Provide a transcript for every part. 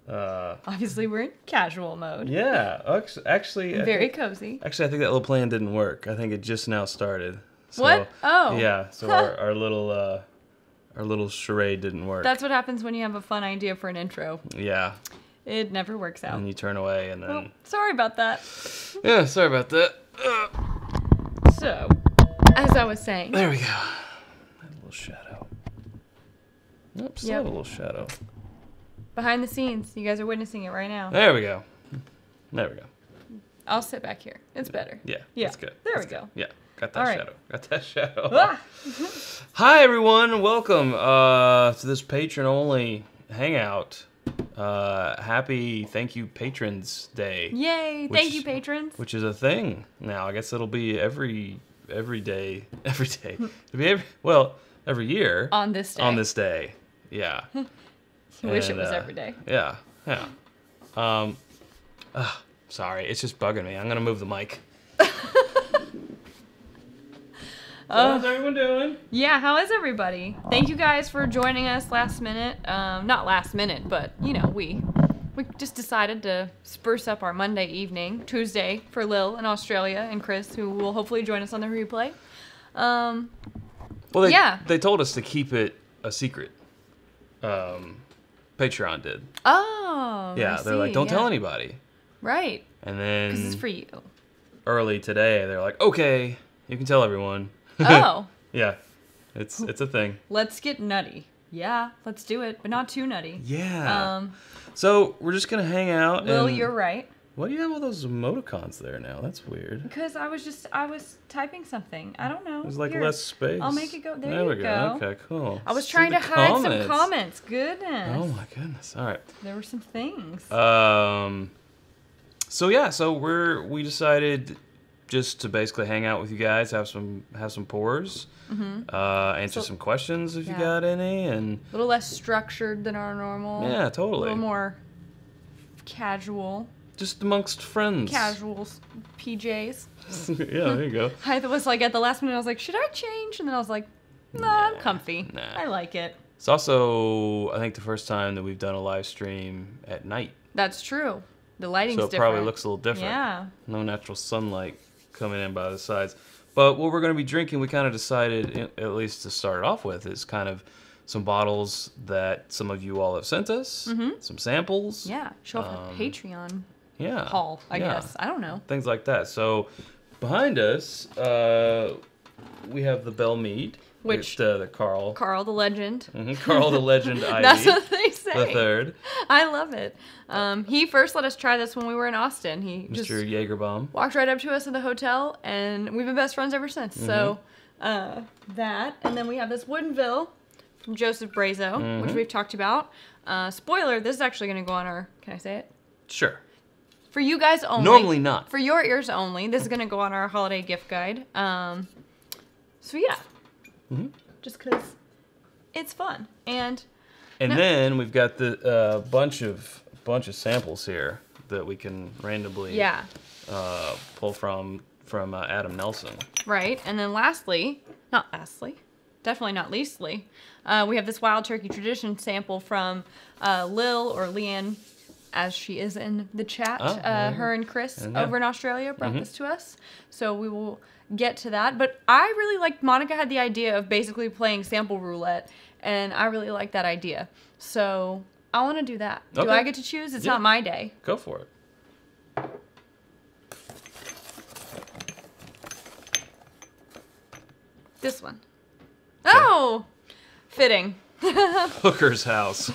Obviously, we're in casual mode. Yeah, actually, Very cozy. Actually, I think that little plan didn't work. I think it just now started. So, What? Oh. Yeah. So our little charade didn't work. That's what happens when you have a fun idea for an intro. Yeah. It never works out. And you turn away, and then. Well, sorry about that. Yeah, sorry about that. So, as I was saying. There we go. A little shadow. Nope, still have a little shadow. Behind the scenes, you guys are witnessing it right now. There we go. There we go. I'll sit back here. It's better. Yeah, yeah. That's good. There that's we good. go. Yeah, got that shadow. Got that shadow. Ah! Hi, everyone. Welcome to this patron-only hangout. Happy Thank You Patrons Day. Yay! Thank you, patrons. Which is a thing now. I guess it'll be every day. Every day. It'll be every year. On this day. On this day. Yeah. I wish it was every day. Yeah. Yeah. Sorry, it's just bugging me. I'm gonna move the mic. How's everyone doing? Yeah, how is everybody? Thank you guys for joining us last minute. Not last minute, but you know, we just decided to spruce up our Monday evening, Tuesday for Lil in Australia and Chris, who will hopefully join us on the replay. They told us to keep it a secret. Patreon did. Oh. Yeah, they're like, don't tell anybody. Right. And then because it's for you. Early today, they're like, okay, you can tell everyone. Oh. Yeah, it's a thing. Let's get nutty. Yeah, let's do it, but not too nutty. Yeah. So we're just gonna hang out. Lil, you're right. Why do you have all those emoticons there now? That's weird. Because I was typing something. I don't know. There's like less space. I'll make it go. There we go. Okay, cool. I was trying to hide some comments. Goodness. Oh my goodness. All right. There were some things. So yeah, we decided just to basically hang out with you guys, have some pours, answer some questions if you got any, and a little less structured than our normal. Yeah, totally. A little more casual. Just amongst friends. Casual PJs. Yeah, there you go. I was like at the last minute, I was like, should I change? And then I was like, nah, I'm comfy. Nah. I like it. It's also, I think, the first time that we've done a live stream at night. That's true. The lighting's different. So it probably looks a little different. Yeah. No natural sunlight coming in by the sides. But what we're going to be drinking, we kind of decided, at least to start off with, is kind of some bottles that some of you all have sent us, some samples. Yeah, show off our Patreon haul, I guess. I don't know. Things like that. So behind us, we have the Bell Mead. Which the Carl the legend. Carl the legend Ivy. That's what they say. The third. I love it. He first let us try this when we were in Austin. He Mr. just Jagerbaum walked right up to us in the hotel, and we've been best friends ever since. So that, and then we have this Woodinville from Joseph Brazo, which we've talked about. Spoiler: this is actually going to go on our. Can I say it? Sure. For you guys only. Normally not. For your ears only. This is going to go on our holiday gift guide. So yeah. Just because it's fun. And then we've got the bunch of samples here that we can randomly pull from Adam Nelson. Right. And then definitely not leastly, we have this Wild Turkey Tradition sample from Lil, or Leanne, as she is in the chat. Her and Chris over in Australia brought this to us. So we will get to that. But I really liked, Monica had the idea of basically playing sample roulette, and I really like that idea. So I want to do that. Okay. Do I get to choose? It's not my day. Go for it. This one. Okay. Oh! Fitting. Hooker's House.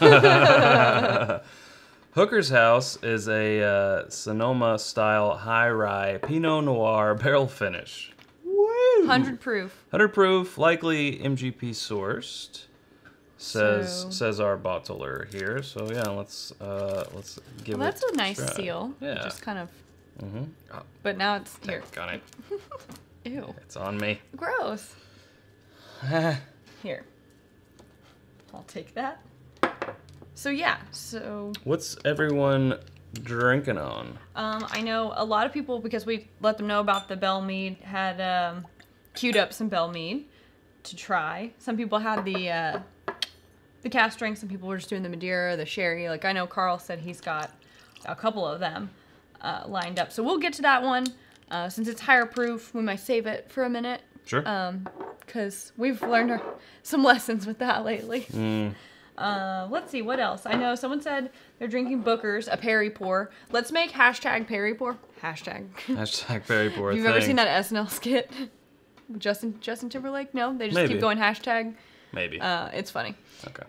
Hooker's House is a Sonoma-style high rye Pinot Noir barrel finish. Woo! 100 proof. 100 proof, likely MGP sourced. Says our bottler here. So yeah, let's give it. Well, that's a nice seal. Yeah. Just kind of. But now it's here. Got it. Ew. It's on me. Gross. Here. I'll take that. So yeah. So. What's everyone drinking on? I know a lot of people, because we let them know about the Bell Mead, had queued up some Bell Mead to try. Some people had the the cask strength. Some people were just doing the Madeira, the sherry. Like I know Carl said he's got a couple of them lined up. So we'll get to that one. Since it's higher proof, we might save it for a minute. Sure. Because we've learned some lessons with that lately. Let's see, what else? I know someone said they're drinking Booker's, a Perry Pour. Let's make hashtag Perry Pour. Hashtag. Hashtag Perry Pour. You've ever seen that SNL skit? Justin Timberlake? No? They just keep going hashtag? Maybe. It's funny. Okay.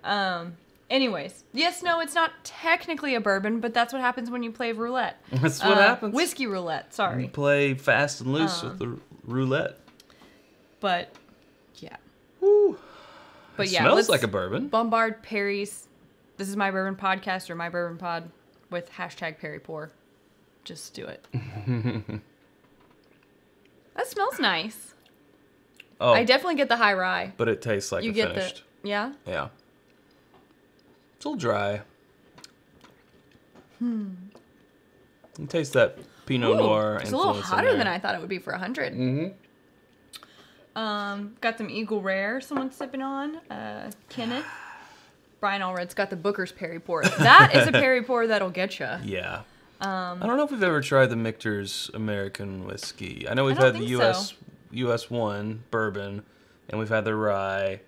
Anyways, yes, no, it's not technically a bourbon, but that's what happens when you play roulette. That's what happens. Whiskey roulette, sorry. You play fast and loose with the roulette. But, yeah. Woo. But it yeah, smells like a bourbon. Bombard Perry's This Is My Bourbon Podcast or My Bourbon Pod with hashtag Perry Pour. Just do it. That smells nice. Oh, I definitely get the high rye. but it tastes like You a get finished. Yeah? Yeah. It's a little dry. You taste that Pinot Noir it's a little hotter than I thought it would be for 100. Got some Eagle Rare someone's sipping on. Kenneth. Brian Allred's got the Booker's Perry Pour. That is a Perry Pour that'll get you. Yeah. I don't know if we've ever tried the Michter's American whiskey. I know we've had the US 1 bourbon, and we've had the rye.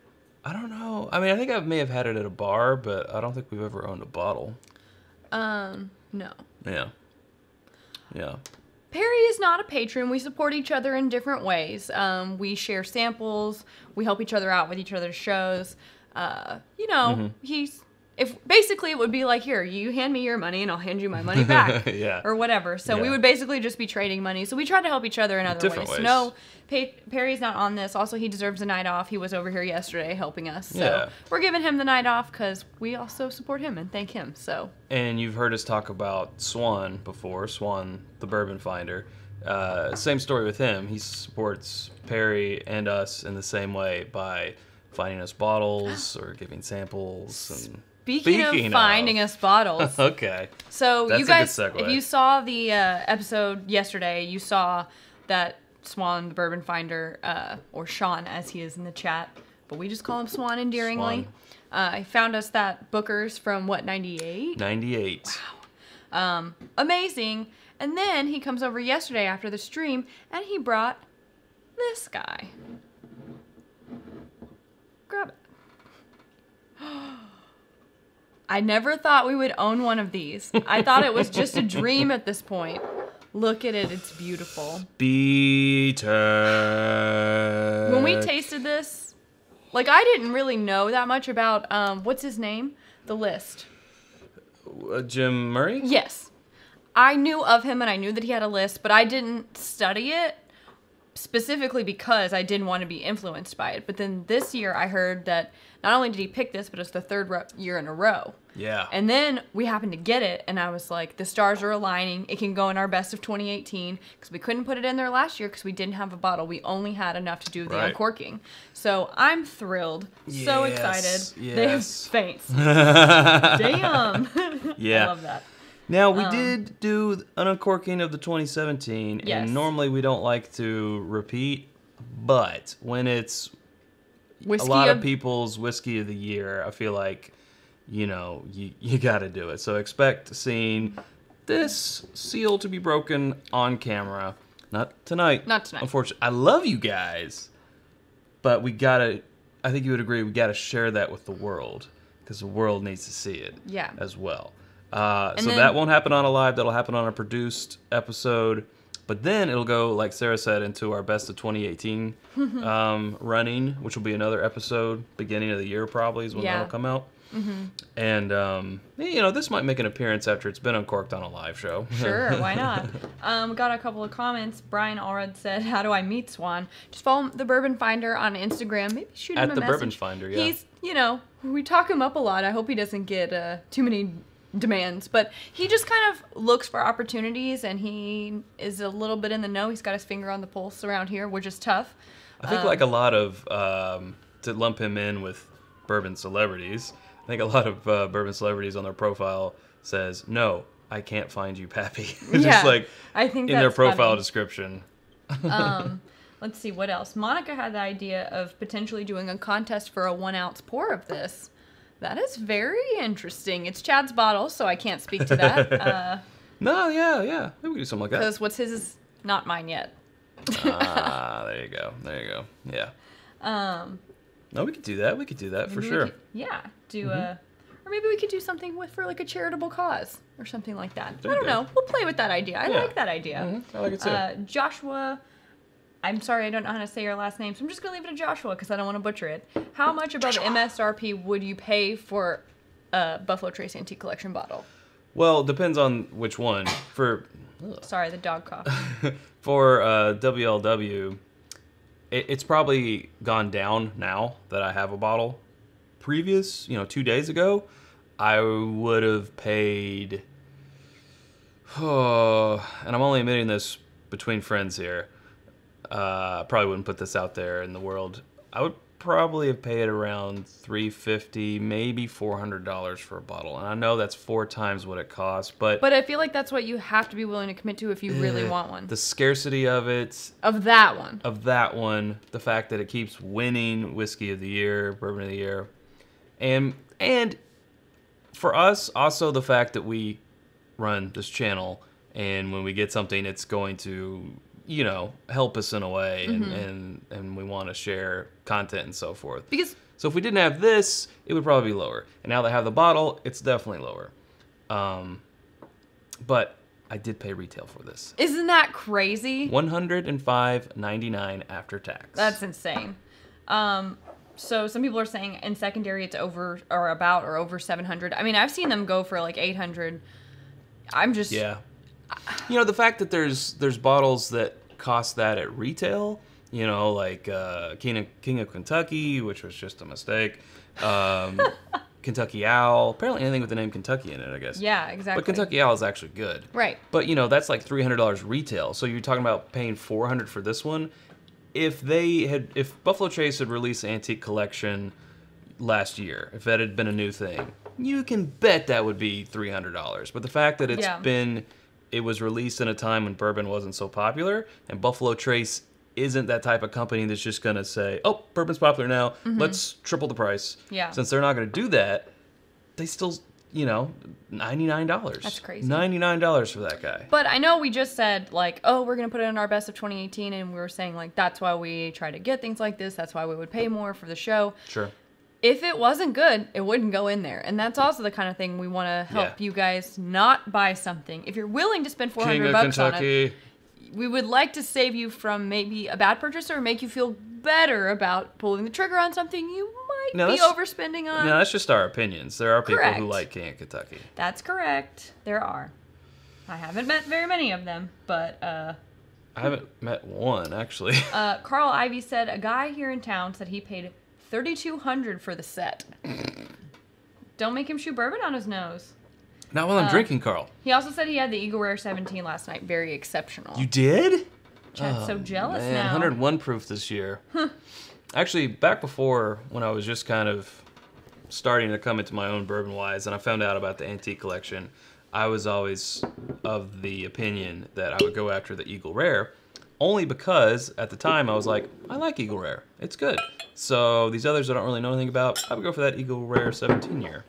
I don't know. I mean, I think I may have had it at a bar, but I don't think we've ever owned a bottle. No. Yeah. Yeah. Perry is not a patron. We support each other in different ways. We share samples. We help each other out with each other's shows. Basically it would be like, here, you hand me your money and I'll hand you my money back. Yeah. Or whatever. So we would basically just be trading money. So we try to help each other in other Different ways. No, Perry's not on this. Also, he deserves a night off. He was over here yesterday helping us. So we're giving him the night off because we also support him and thank him. So. And you've heard us talk about Swan before. Swan, the bourbon finder. Same story with him. He supports Perry and us in the same way by finding us bottles or giving samples. And Speaking of finding us bottles. Okay. So that's you guys, a good segue. if you saw the episode yesterday, you saw that Swan, the bourbon finder, or Sean as he is in the chat, but we just call him Swan endearingly. He found us that Booker's from what, 98? 98. Wow. Amazing. And then he comes over yesterday after the stream and he brought this guy. Grab it. I never thought we would own one of these. I thought it was just a dream at this point. Look at it. It's beautiful. Bitter. When we tasted this, like, I didn't really know that much about, what's his name? The List. Jim Murray? Yes. I knew of him and I knew that he had a list, but I didn't study it specifically because I didn't want to be influenced by it. But then this year I heard that not only did he pick this, but it's the third year in a row. Yeah. And then we happened to get it, and I was like, the stars are aligning. It can go in our best of 2018, because we couldn't put it in there last year because we didn't have a bottle. We only had enough to do the uncorking. So I'm thrilled. Yes, so excited. yes. They have faints. Damn. Yeah. I love that. Now, we did do an uncorking of the 2017, Yes. and normally we don't like to repeat, but when it's a lot of people's whiskey of the year, I feel like, you know, you got to do it. So expect seeing this seal to be broken on camera. Not tonight. Not tonight. Unfortunately. I love you guys, but we got to, I think you would agree, we got to share that with the world, because the world needs to see it as well. So that won't happen on a live. That'll happen on a produced episode. But then it'll go, like Sarah said, into our best of 2018 running, which will be another episode, beginning of the year probably is when that'll come out. And, you know, this might make an appearance after it's been uncorked on a live show. Sure, why not? Got a couple of comments. Brian Allred said, how do I meet Swan? Just follow the Bourbon Finder on Instagram. Maybe shoot him a message. At the Bourbon Finder, yeah. He's, you know, we talk him up a lot. I hope he doesn't get too many demands, but he just kind of looks for opportunities, and he is a little bit in the know. He's got his finger on the pulse around here, which is tough. I think like a lot of, to lump him in with bourbon celebrities, I think a lot of bourbon celebrities on their profile says, no, I can't find you, Pappy. Just like I think in their profile description. Let's see, what else? Monica had the idea of potentially doing a contest for a 1 ounce pour of this. That is very interesting. It's Chad's bottle, so I can't speak to that. No, yeah. Maybe we could do something like that. Because what's his is not mine yet. There you go. Yeah. No, we could do that for sure. Or maybe we could do something for like a charitable cause or something like that. I don't go. know. We'll play with that idea. I like that idea. Mm-hmm. I like it too. Joshua, I'm sorry, I don't know how to say your last name, so I'm just going to leave it to Joshua because I don't want to butcher it. How much above MSRP would you pay for a Buffalo Trace Antique Collection bottle? Well, depends on which one. Sorry, the dog cough. For WLW, it's probably gone down now that I have a bottle. Previous, 2 days ago, I would have paid, and I'm only admitting this between friends here, probably wouldn't put this out there in the world. I would probably have paid around $350, maybe $400 for a bottle. And I know that's 4 times what it costs, but I feel like that's what you have to be willing to commit to if you really want one. The scarcity of it. Of that one. The fact that it keeps winning Whiskey of the Year, Bourbon of the Year. And for us, also the fact that we run this channel, and when we get something, it's going to, help us in a way, and we want to share content and so forth. So if we didn't have this, it would probably be lower. And now that I have the bottle, it's definitely lower. But I did pay retail for this. Isn't that crazy? $105.99 after tax. That's insane. So some people are saying in secondary it's over or over 700. I mean, I've seen them go for like 800. I'm just the fact that there's bottles that cost that at retail, like King of Kentucky, which was just a mistake. Kentucky Owl. Apparently anything with the name Kentucky in it, I guess. Yeah, exactly. But Kentucky Owl is actually good. Right. But that's like $300 retail. So you're talking about paying $400 for this one. If Buffalo Trace had released an antique collection last year, if that had been a new thing, you can bet that would be $300. But the fact that it was released in a time when bourbon wasn't so popular, and Buffalo Trace isn't that type of company that's just going to say, oh, bourbon's popular now, let's triple the price. Yeah. Since they're not going to do that, they still, $99. That's crazy. $99 for that guy. But I know we just said, like, oh, we're going to put it in our best of 2018, and we were saying, like, that's why we try to get things like this. That's why we would pay more for the show. Sure. If it wasn't good, it wouldn't go in there. And that's also the kind of thing we want to help you guys not buy something. If you're willing to spend $400 on it, we would like to save you from maybe a bad purchase or make you feel better about pulling the trigger on something you might be overspending on. No, that's just our opinions. There are people who like King of Kentucky. That's correct. There are. I haven't met very many of them, but... I haven't met one, actually. Carl Ivy said a guy here in town said he paid $3,200 for the set. Don't make him shoot bourbon on his nose. Not while I'm drinking, Carl. He also said he had the Eagle Rare 17 last night. Very exceptional. You did? Chad's so jealous now. 101 proof this year. Actually, back before when I was just kind of starting to come into my own bourbon-wise, and I found out about the antique collection, I was always of the opinion that I would go after the Eagle Rare, only because at the time I was like, I like Eagle Rare. It's good. So these others I don't really know anything about, I would go for that Eagle Rare 17 year.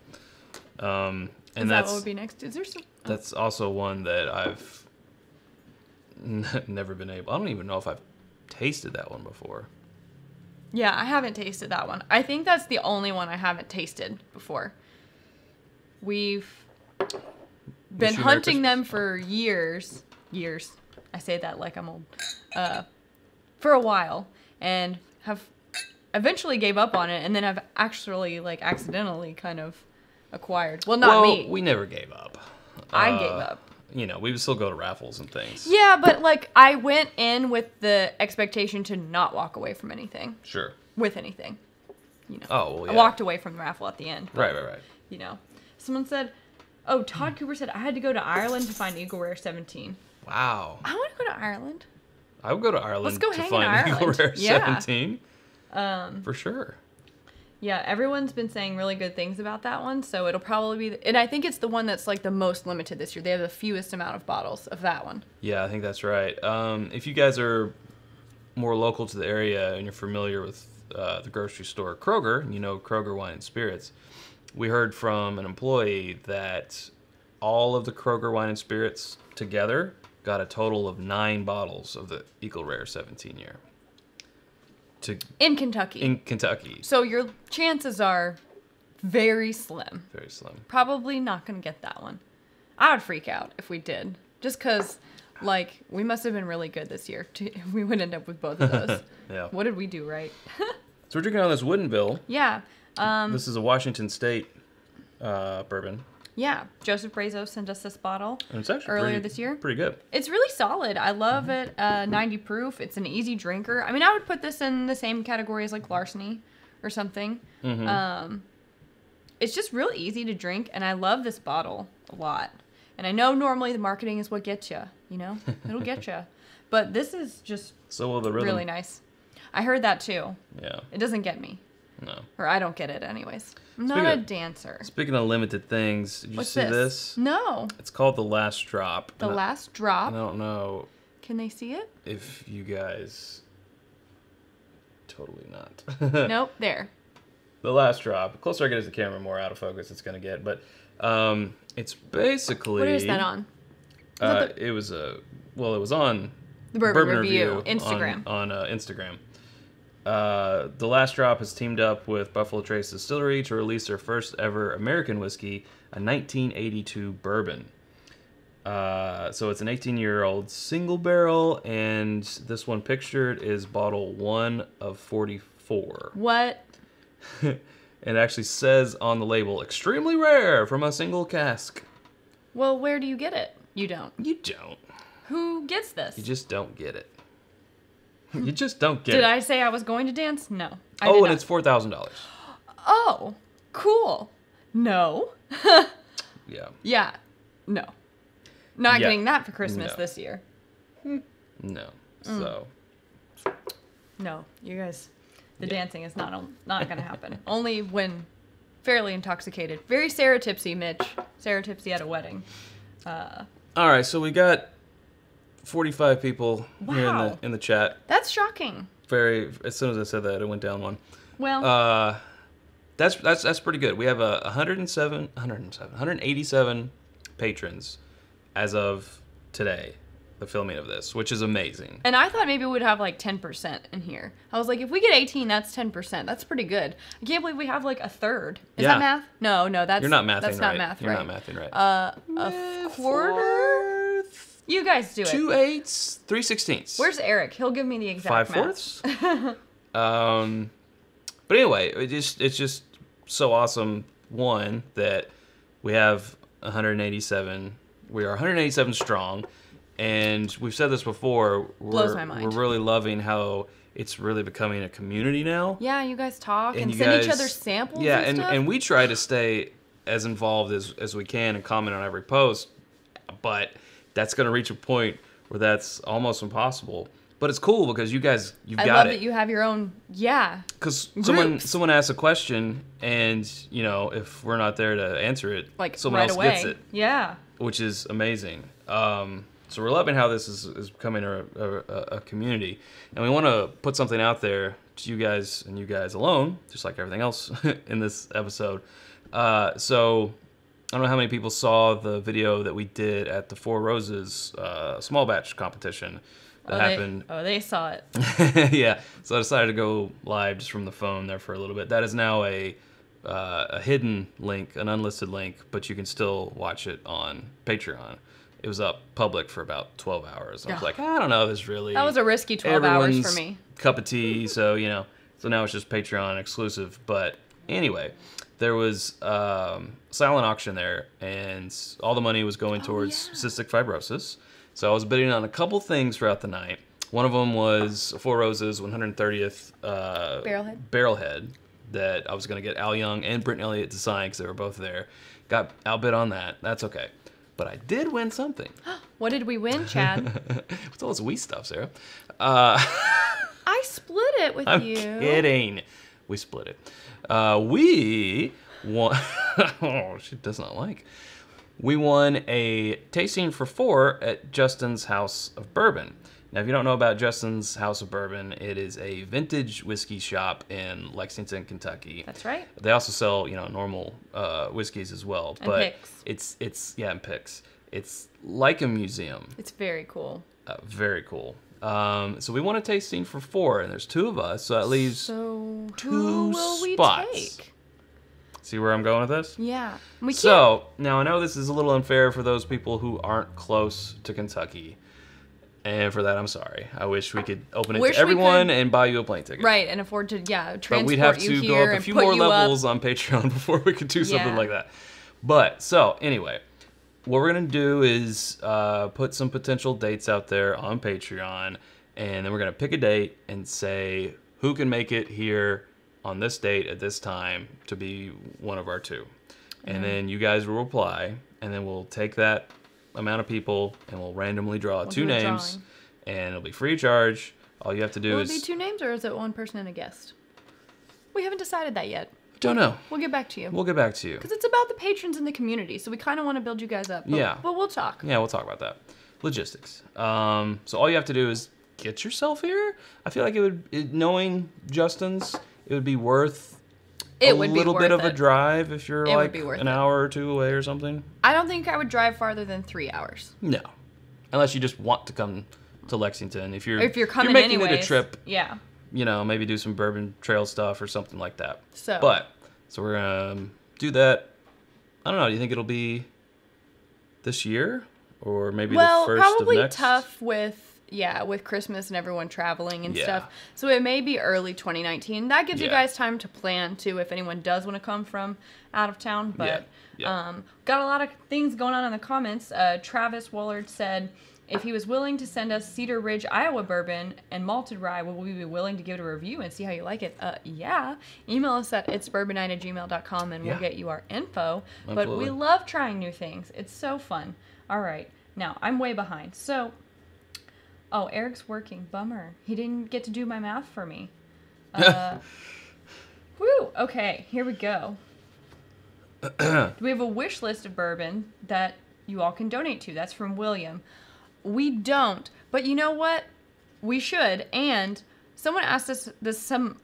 And is that what would be next? Is there some? That's also one that I've never been able... I don't even know if I've tasted that one before. Yeah, I haven't tasted that one. I think that's the only one I haven't tasted before. We've been hunting them for years. Years. I say that like I'm old. For a while. And have eventually gave up on it. And then have actually, like, accidentally kind of... acquired. Well, not me. We never gave up. I gave up. We would still go to raffles and things. Yeah, but like I went in with the expectation to not walk away from anything. Sure. With anything. Oh, well, yeah. I walked away from the raffle at the end. But, right. Someone said, Todd Cooper said I had to go to Ireland to find Eagle Rare 17. Wow. I want to go to Ireland. I would go to Ireland Let's go to hang find in Ireland. Eagle Rare 17. For sure. Yeah, everyone's been saying really good things about that one, so it'll probably be... and I think it's the one that's, like, the most limited this year. They have the fewest amount of bottles of that one. Yeah, I think that's right. If you guys are more local to the area and you're familiar with the grocery store Kroger, Kroger Wine and Spirits, we heard from an employee that all of the Kroger Wine and Spirits together got a total of 9 bottles of the Eagle Rare 17 year. In Kentucky. In Kentucky. So your chances are very slim. Very slim. Probably not going to get that one. I would freak out if we did. Just because, like, we must have been really good this year. We would end up with both of those. Yeah. What did we do right? So we're drinking on this Woodinville. Yeah. This is a Washington State bourbon. Yeah. Joseph Brazo sent us this bottle And it's actually earlier this year. Pretty good. It's really solid. I love it. 90 proof. It's an easy drinker. I mean, I would put this in the same category as like Larceny or something. It's just real easy to drink, and I love this bottle a lot. And I know normally the marketing is what gets you, you know? It'll get you. But this is just really nice. I heard that too. Yeah. It doesn't get me. No. Or I don't get it anyways. I'm not a dancer. Speaking of limited things, did you see this? No. It's called The Last Drop. The Last Drop? I don't know. Can they see it? If you guys... Totally not. Nope, there. The Last Drop. The closer I get to the camera, more out of focus it's going to get. But it's basically... What is that on? It was on... The Bourbon Review. Instagram. On Instagram. The Last Drop has teamed up with Buffalo Trace Distillery to release their first ever American whiskey, a 1982 bourbon. So it's an 18-year-old single barrel, and this one pictured is bottle 1 of 44. What? It actually says on the label, extremely rare from a single cask. Well, where do you get it? You don't. You don't. Who gets this? You just don't get it. You just don't get it. Did I say I was going to dance? No. And it's $4,000. Oh, cool. No. Yeah. Yeah. No. Not getting that for Christmas this year. No. So. No, you guys. The dancing is not going to happen. Only when fairly intoxicated. Very Sarah Tipsy, Mitch. Sarah Tipsy at a wedding. All right, so we got 45 people here in the chat. That's shocking. As soon as I said that, it went down one. Well, that's pretty good. We have 187 patrons as of today, the filming of this, which is amazing. And I thought maybe we'd have like 10% in here. I was like, if we get 18, that's 10%. That's pretty good. I can't believe we have like a third. Is that math? No, that's You're not mathing that's right. Not math, You're right. not mathing right. A quarter? You guys do it. 2 8s, 3 16ths. Where's Eric? He'll give me the exact 5 4ths. But anyway, it's just so awesome. One, that we have 187. We are 187 strong, and we've said this before. Blows my mind. We're really loving how it's really becoming a community now. Yeah, you guys talk and send each other samples. Yeah, and stuff. and we try to stay as involved as we can and comment on every post, but that's going to reach a point where that's almost impossible. But it's cool because you guys, you've got it. I love that you have your own, Because someone asks a question, and if we're not there to answer it, like someone else gets it. Yeah. Which is amazing. So we're loving how this is becoming a community, and we want to put something out there to you guys and you guys alone, just like everything else in this episode. So I don't know how many people saw the video that we did at the Four Roses small batch competition that happened. They saw it. Yeah. So I decided to go live just from the phone there for a little bit. That is now a hidden link, an unlisted link, but you can still watch it on Patreon. It was up public for about 12 hours. I was like, I don't know, this really... That was a risky 12 hours for me. Cup of tea, so, so now it's just Patreon exclusive. But anyway, there was silent auction there, and all the money was going towards cystic fibrosis. So I was bidding on a couple things throughout the night. One of them was Four Roses 130th Barrelhead that I was going to get Al Young and Brittany Elliott to sign because they were both there. Got outbid on that. That's okay. But I did win something. What did we win, Chad? What's all this wee stuff, Sarah? I split it with you. I'm kidding. We split it. We won... Oh, she does not like... We won a tasting for 4 at Justin's House of Bourbon. Now, if you don't know about Justin's House of Bourbon, it is a vintage whiskey shop in Lexington, Kentucky. That's right. They also sell, normal whiskeys as well. And picks. And picks. It's like a museum. It's very cool. Very cool. So we want a tasting for 4, and there's 2 of us, so that leaves 2 who will we spots. Take? See where I'm going with this? Yeah. So, now I know this is a little unfair for those people who aren't close to Kentucky. And for that, I'm sorry. I wish we could open it to everyone and buy you a plane ticket. Right, and afford to, transport but we'd have you to here go up a few more levels on Patreon before we could do something like that. But, so, anyway, what we're going to do is put some potential dates out there on Patreon, and then we're going to pick a date and say who can make it here on this date at this time to be one of our 2. And then you guys will reply, and then we'll take that amount of people, and we'll randomly draw 2 names, and it'll be free of charge. All you have to do is... Will it be 2 names, or is it 1 person and a guest? We haven't decided that yet. Don't know. We'll get back to you. We'll get back to you. Because it's about the patrons in the community, so we kind of want to build you guys up. But, But we'll talk. Yeah, we'll talk about that. Logistics. So all you have to do is get yourself here. I feel like knowing Justin's, it would be worth... a little bit of a drive if you're like an hour or 2 away or something. I don't think I would drive farther than 3 hours. No, unless you just want to come to Lexington. If you're coming making anyways, it a trip, yeah. Maybe do some Bourbon Trail stuff or something like that. So we're gonna do that. I don't know. Do you think it'll be this year or maybe the first of next? Well, probably tough with Christmas and everyone traveling and stuff. So it may be early 2019. That gives you guys time to plan, too, if anyone does want to come from out of town. But got a lot of things going on in the comments. Travis Woolard said, if he was willing to send us Cedar Ridge, Iowa bourbon and malted rye, would we be willing to give it a review and see how you like it? Yeah. Email us at itsbourbonnight@gmail.com and we'll get you our info. Absolutely. But we love trying new things. It's so fun. All right. Now, I'm way behind. So... Oh, Eric's working. Bummer. He didn't get to do my math for me. Woo! Okay, here we go. We have a wish list of bourbon that you all can donate to. That's from William. We don't, but you know what? We should. And someone asked us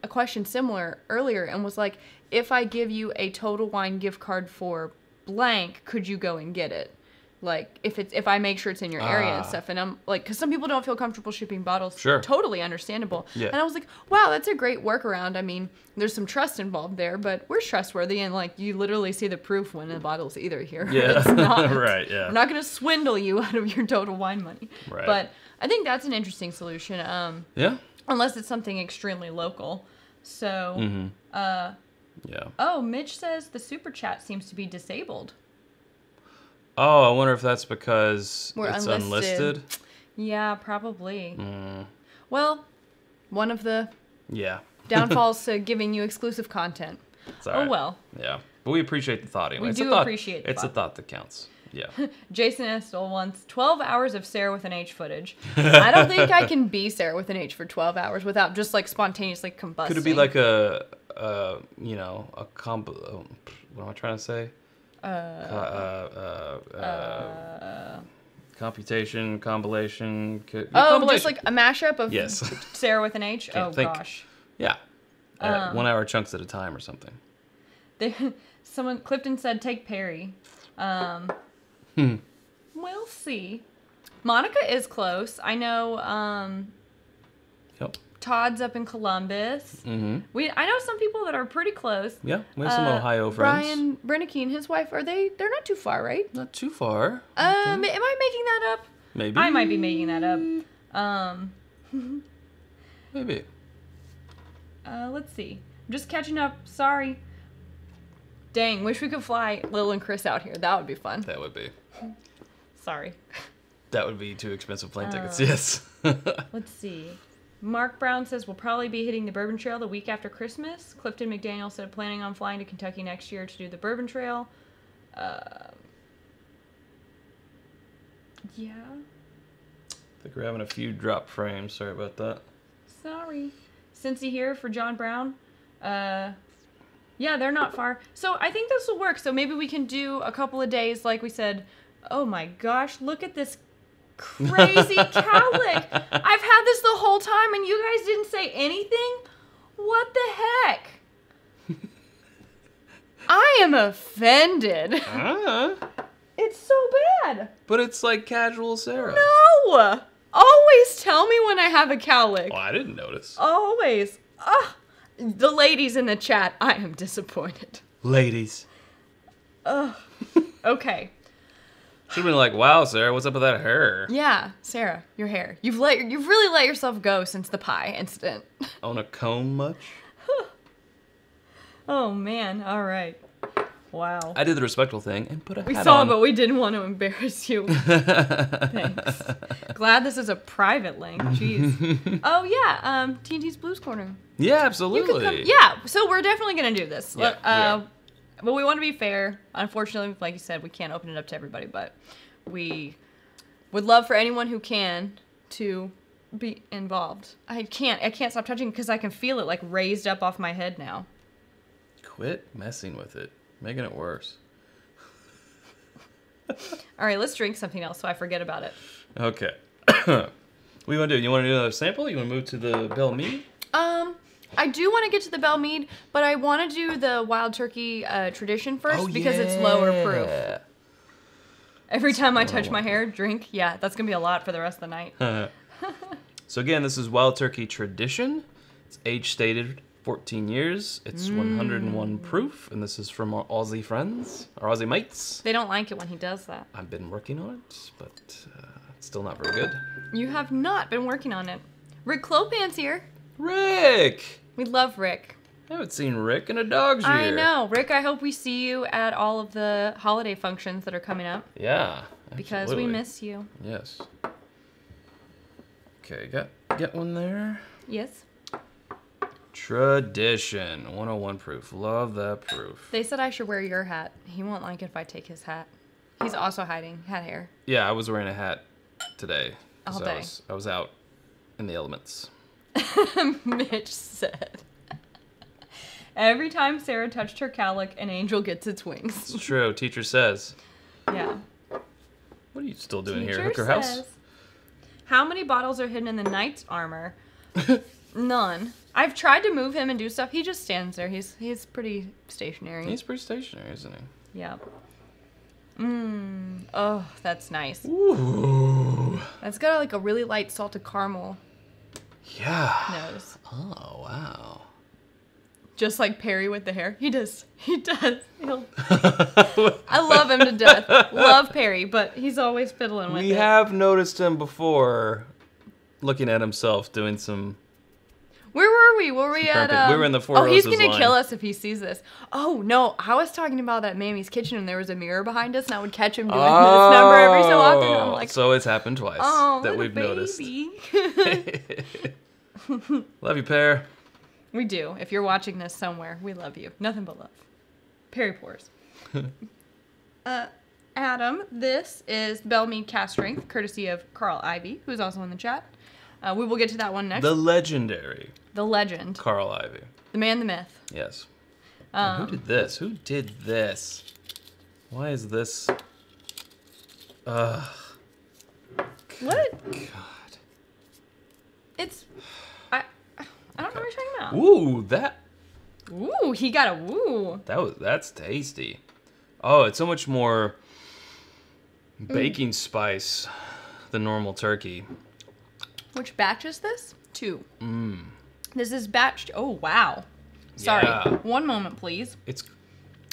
a question similar earlier and was like, if I give you a Total Wine gift card for blank, could you go and get it? Like, if I make sure it's in your area and stuff. And I'm like, because some people don't feel comfortable shipping bottles. Sure. Totally understandable. Yeah. And I was like, wow, that's a great workaround. I mean, there's some trust involved there, but we're trustworthy. And, like, you literally see the proof when the bottle's either here. Yeah. It's not. Right, yeah. I'm not going to swindle you out of your Total Wine money. Right. But I think that's an interesting solution. Yeah. Unless it's something extremely local. So, yeah. Oh, Mitch says the super chat seems to be disabled. Oh, I wonder if that's because it's unlisted. Yeah, probably. Well, one of the downfalls to giving you exclusive content. Oh, well. Yeah. But we appreciate the thought anyway. We do appreciate the thought. It's a thought that counts. Yeah. Jason Estel wants 12 hours of Sarah with an H footage. I don't think I can be Sarah with an H for 12 hours without just, like, spontaneously combusting. Could it be like a what am I trying to say? Computation, compilation. Just like a mashup of Sarah with an H? Gosh. Yeah. 1 hour chunks at a time or something. Clifton said, take Perry. We'll see. Monica is close. I know Todd's up in Columbus. Mm-hmm. I know some people that are pretty close. Yeah, we have some Ohio friends. Brian Brennicky and his wife, they're not too far, right? Not too far. Am I making that up? Maybe. I might be making that up. Maybe. Let's see. I'm just catching up. Sorry. Dang, wish we could fly Lil and Chris out here. That would be fun. That would be. Sorry. That would be too expensive plane tickets, yes. Let's see. Mark Brown says we'll probably be hitting the Bourbon Trail the week after Christmas. Clifton McDaniel said planning on flying to Kentucky next year to do the Bourbon Trail. Yeah. I think we're having a few drop frames. Sorry about that. Sorry. Cincy here for John Brown. Yeah, they're not far. So I think this will work. So maybe we can do a couple of days, like we said. Oh my gosh, look at this crazy cowlick. I've had this the whole time and you guys didn't say anything? What the heck? I am offended. It's so bad. But it's like casual Sarah. No! Always tell me when I have a cowlick. Oh, I didn't notice. Always. The ladies in the chat, I am disappointed. Ladies. Okay. Should have been like, wow, Sarah, what's up with that hair? Yeah, Sarah, your hair. You've really let yourself go since the pie incident. Own a comb much? Oh man, all right. Wow. I did the respectful thing and put a hat on. We saw, but we didn't want to embarrass you. Thanks. Glad this is a private link. Jeez. Oh yeah, TNT's Blues Corner. Yeah, absolutely. Yeah, so we're definitely gonna do this. Yeah, But we want to be fair. Unfortunately, like you said, we can't open it up to everybody, but we would love for anyone who can to be involved. I can't stop touching because I can feel it like raised up off my head now. Quit messing with it. Making it worse. All right, let's drink something else so I forget about it. Okay. What do you want to do? You want to do another sample? You want to move to the Belle Meade? I do want to get to the Belle Meade, but I want to do the wild turkey tradition first because it's lower proof. Every time I touch my hair, drink, yeah, that's going to be a lot for the rest of the night. So again, this is wild turkey tradition. It's age stated 14 years. It's 101 proof, and this is from our Aussie friends, our Aussie mates. They don't like it when he does that. I've been working on it, but it's still not very good. You have not been working on it. Rick Clopan's here. Rick! We love Rick. I haven't seen Rick in a dog's year. I know. Rick, I hope we see you at all of the holiday functions that are coming up. Yeah, because we miss you. Yes. Okay, get one there. Yes. Tradition, 101 proof. Love that proof. They said I should wear your hat. He won't like it if I take his hat. He's also hiding hat hair. Yeah, I was wearing a hat today. All day. I was out in the elements. Mitch said, every time Sarah touched her cowlick, an angel gets its wings. It's true. Teacher says. Yeah. What are you still doing here? Teacher Hooker says, house? How many bottles are hidden in the knight's armor? None. I've tried to move him and do stuff. He just stands there. He's pretty stationary. He's pretty stationary, isn't he? Yeah. Oh, that's nice. Ooh. That's got like a really light salted caramel. Yeah. Nose. Oh, wow. Just like Perry with the hair. He does. I love him to death. Love Perry, but he's always fiddling with it. We have noticed him before looking at himself doing some... Where were we? Were we at... we were in the Four Oh, he's Roses going to line. kill us if he sees this. Oh, no. I was talking about that Mammy's Kitchen and there was a mirror behind us and I would catch him doing this number every so often. And I'm like, so it's happened twice that we've noticed. Love you, Pear. We do. If you're watching this somewhere, we love you. Nothing but love. Perry pours. Adam, this is Belle Meade Cast Strength, courtesy of Carl Ivy, who's also in the chat. We will get to that one next. The legendary. The legend. Carl Ivy. The man, the myth. Yes. Who did this? Who did this? Why is this? What? God. It's... I don't know what you're talking about. Ooh, that. Ooh, he got a woo. That's tasty. Oh, it's so much more baking spice than normal turkey. Which batch is this? 2. This is batch... Oh, wow. Sorry. Yeah. One moment, please. It's...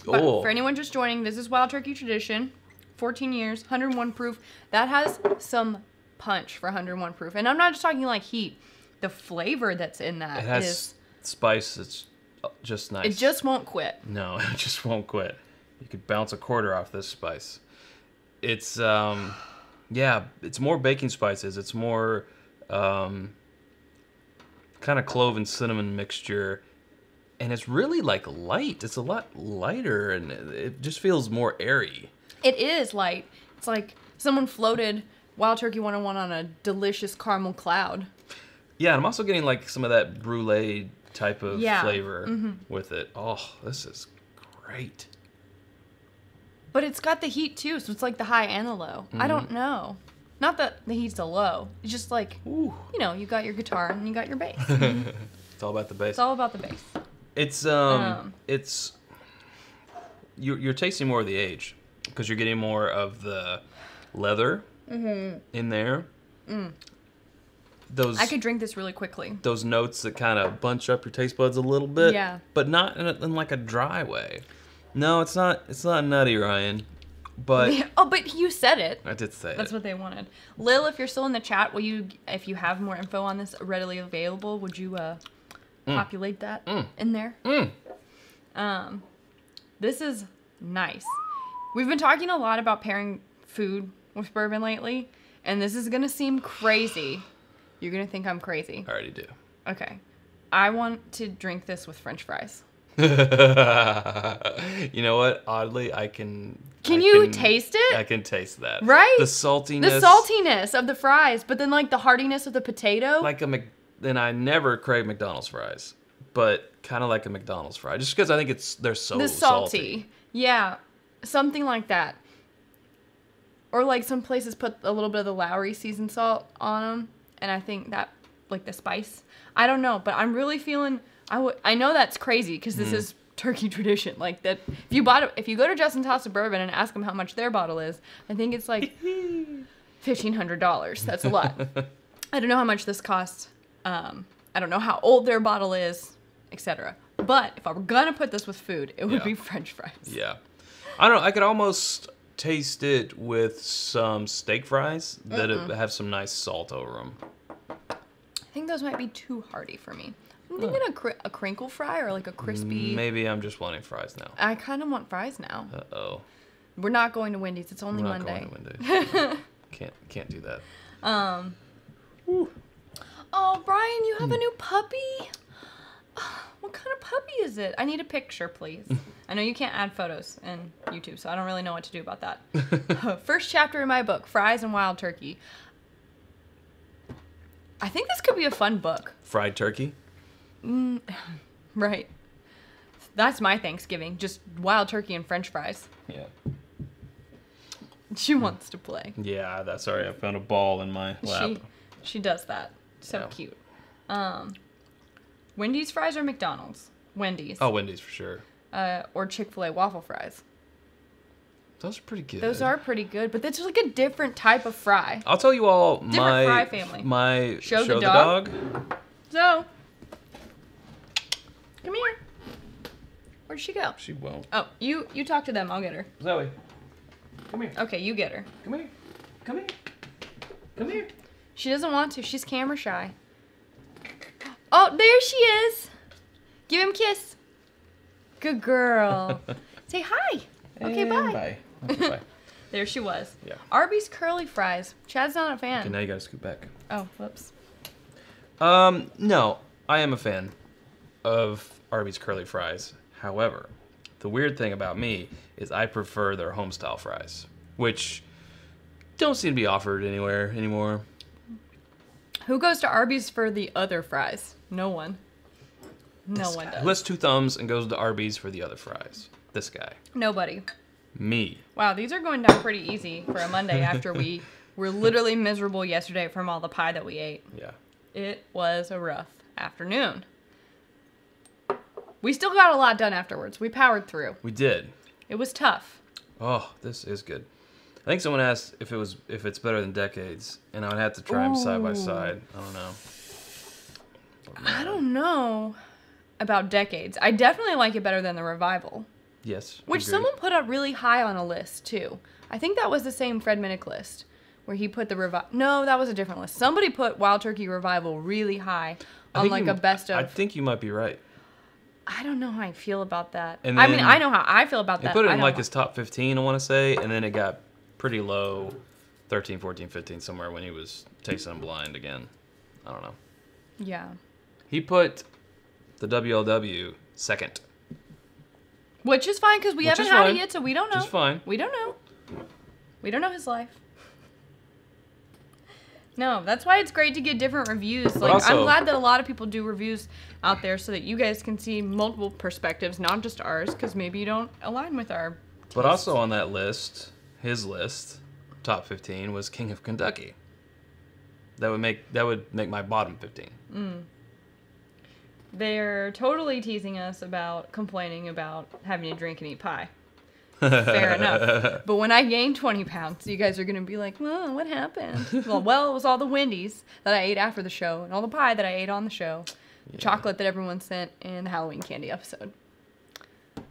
But Oh. for anyone just joining, this is Wild Turkey Tradition. 14 years, 101 proof. That has some punch for 101 proof. And I'm not just talking like heat. The flavor that's in that It has spice that's just nice. It just won't quit. No, it just won't quit. You could bounce a quarter off this spice. It's, yeah, it's more baking spices. It's more, kind of clove and cinnamon mixture. And it's really, like, light. It's a lot lighter, and it just feels more airy. It is light. It's like someone floated Wild Turkey 101 on a delicious caramel cloud. Yeah, and I'm also getting, like, some of that brulee type of flavor with it. Oh, this is great. But it's got the heat, too, so it's like the high and the low. I don't know. Not that the heat's so low. It's just like, Ooh. you know, you got your guitar and you got your bass. It's all about the bass. It's all about the bass. It's you're tasting more of the age because you're getting more of the leather in there. Those I could drink this really quickly. Those notes that kind of bunch up your taste buds a little bit. Yeah. But not in like a dry way. No, it's not. It's not nutty, Ryan. But oh, but you said it. I did say That's what they wanted. Lil, if you're still in the chat, will you, if you have more info on this readily available, would you populate that in there? This is nice. We've been talking a lot about pairing food with bourbon lately, and this is gonna seem crazy. You're gonna think I'm crazy. I already do. Okay. I want to drink this with French fries. You know what? Oddly, I can. Can you taste it? I can taste that. Right? The saltiness. The saltiness of the fries, but then like the hardiness of the potato. Like and I never crave McDonald's fries, but kind of like a McDonald's fry, just because I think they're so salty. Yeah, something like that. Or like some places put a little bit of the Lowry seasoned salt on them, and I think that like the spice. I don't know, but I'm really feeling. I know that's crazy because this is turkey tradition. Like that, if you go to Justin's House of Bourbon and ask them how much their bottle is, I think it's like $1,500. That's a lot. I don't know how much this costs. I don't know how old their bottle is, etc. But if I were gonna put this with food, it would be French fries. Yeah, I don't know. I could almost taste it with some steak fries that have some nice salt over them. I think those might be too hearty for me. I'm thinking a crinkle fry or like a crispy. Maybe I'm just wanting fries now. I kind of want fries now. Uh-oh. We're not going to Wendy's. It's only Monday. We're not going to Wendy's. Can't do that. Oh, Brian, you have a new puppy? What kind of puppy is it? I need a picture, please. I know you can't add photos in YouTube, so I don't really know what to do about that. First chapter in my book, Fries and Wild Turkey. I think this could be a fun book. Fried turkey? Right. That's my Thanksgiving. Just wild turkey and French fries. Yeah. She wants to play. Yeah, that's sorry. I found a ball in my lap. She does that. So cute. Wendy's fries or McDonald's? Wendy's. Oh, Wendy's for sure. Or Chick-fil-A waffle fries. Those are pretty good. Those are pretty good, but that's like a different type of fry. I'll tell you all different fry family. My Show the dog. So, come here. Where'd she go? She won't. Oh, you talk to them. I'll get her. Zoe, come here. Okay, you get her. Come here. Come here. Come here. She doesn't want to. She's camera shy. Oh, there she is. Give him a kiss. Good girl. Say hi. Okay, and bye. Bye. Okay, bye. There she was. Yeah. Arby's curly fries. Chad's not a fan. Okay, now you gotta scoot back. Oh, whoops. No, I am a fan of Arby's curly fries. However, the weird thing about me is I prefer their home-style fries, which don't seem to be offered anywhere anymore. Who goes to Arby's for the other fries? No one. No one does. Who has two thumbs and goes to Arby's for the other fries? This guy. Nobody. Me. Wow, these are going down pretty easy for a Monday after we were literally miserable yesterday from all the pie that we ate. Yeah. It was a rough afternoon. We still got a lot done afterwards. We powered through. We did. It was tough. Oh, this is good. I think someone asked if it's better than Decades, and I would have to try them side by side. I don't know. I don't know about Decades. I definitely like it better than the Revival. Yes. Which agreed. someone put up really high on a list, too. I think that was the same Fred Minnick list, where he put the Revival. No, that was a different list. Somebody put Wild Turkey Revival really high on like a best of. I think you might be right. I don't know how I feel about that. And I mean, I know how I feel about They that. put it in like his top 15, I want to say, and then it got pretty low, 13, 14, 15, somewhere when he was tasting them blind again. I don't know. Yeah. He put the WLW second. Which is fine, because we haven't had it yet, so we don't know. Which is fine. We don't know. We don't know his life. No, that's why it's great to get different reviews. Like, I'm glad that a lot of people do reviews out there so that you guys can see multiple perspectives, not just ours, because maybe you don't align with our tastes. But also on that list, his list, top 15 was King of Kentucky. That would make my bottom 15. They're totally teasing us about complaining about having to drink and eat pie. Fair enough. But when I gain 20 pounds, you guys are going to be like, well, what happened? Well, it was all the Wendy's that I ate after the show and all the pie that I ate on the show, the chocolate that everyone sent, and the Halloween candy episode.